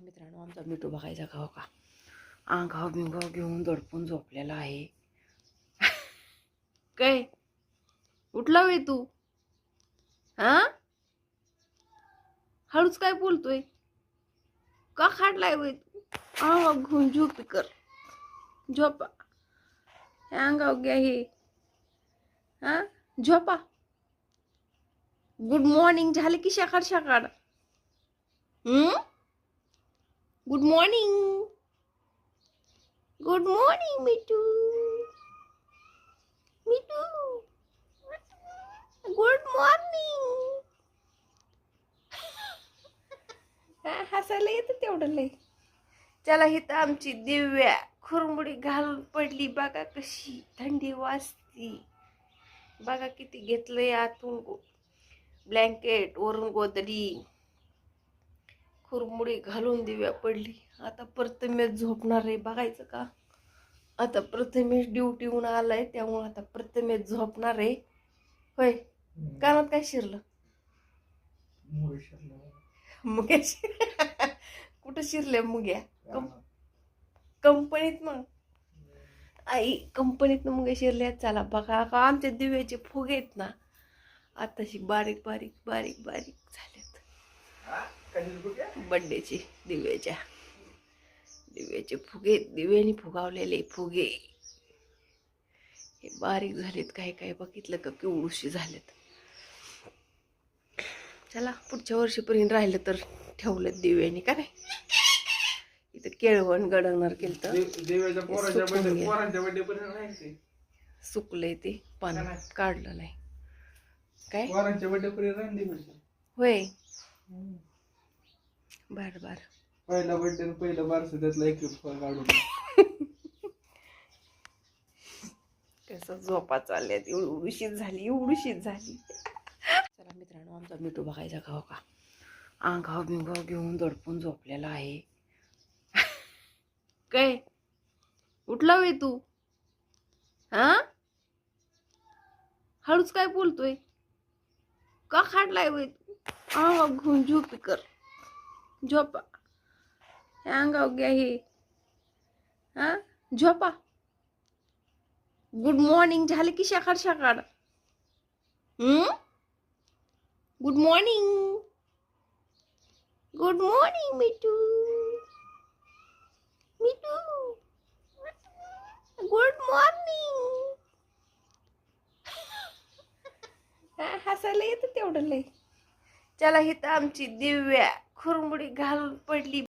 मित्रांनो, आमचा मिठू बघायचा का हो का, आंगाव बिंगाव घेऊन दडपून झोपलेला आहे. काय उठला वे तू? हा, हळूच काय बोलतोय? का खाडलाय वे तू? आंगाव घेऊन झोपी कर, झोपा. अंगाव घ्या हे, हा झोपा. गुड मॉर्निंग झाले की सकाळ सकाळ. गुड मॉर्निंग, गुड मॉर्निंग मिठू, मिठू, गुड मॉर्निंग. हसायला येतं तेवढं लय. चला, इथं आमची दिव्या खुरमुडी घालून पडली बघा, कशी थंडी वाजती बघा. किती घेतलंय आतून ब्लँकेट, वरून गोदडी, खुरमुडी घालून दिव्या पडली. आता प्रथमेश झोपणार आहे, बघायचं का? आता प्रथमेश ड्युटीहून आलाय, त्यामुळे आता प्रथमेश झोपणार आहे. होय, कानात काय शिरलं? मुग्या कुठं शिरल्या मुग्या? कंपनीत मग आई, कंपनीत मुगे शिरल्या. चला बघा का आमच्या दिव्याचे फुगे आहेत ना, आताशी बारीक बारीक बारीक बारीक झालेत. बड्डेचे दिव्याचे फुगे, दिव्याने फुगावलेले फुगे हे बारीक झालेत. काही काही बघितलं का केवढूशी झालेत. चला, पुढच्या वर्षीपर्यंत राहिलं तर ठेवलं दिव्याने का नाही. इथं केळवण गडवणार केलं, सुकलंय ते, पान काढलं नाही. काय होय, बर बर. पहिला बर्थडे पहिला बारस त्यातला एक काढून कसं झोपा चालल्यात, एवढीशीच झाली, एवढीशीच झाली. चला मित्रांनो, आमचा मिठू बघायचा का हो का, आंगाव बिंगाव घेऊन दडपून झोपलेला आहे. काय उठला वे तू? हा, हळूच काय बोलतोय? का खाडलाय वे तू? आंगाव घेऊन झोपी कर, झोपा. अंगाव घ्या हे, हा झोपा. गुड मॉर्निंग झाले की सकाळ सकाळ. गुड मॉर्निंग, गुड मॉर्निंग मिठू, मिठू, गुड मॉर्निंग. हसायला येतं तेवढं लय. चला, इथं आमची दिव्या खुरमुडी घालून पडली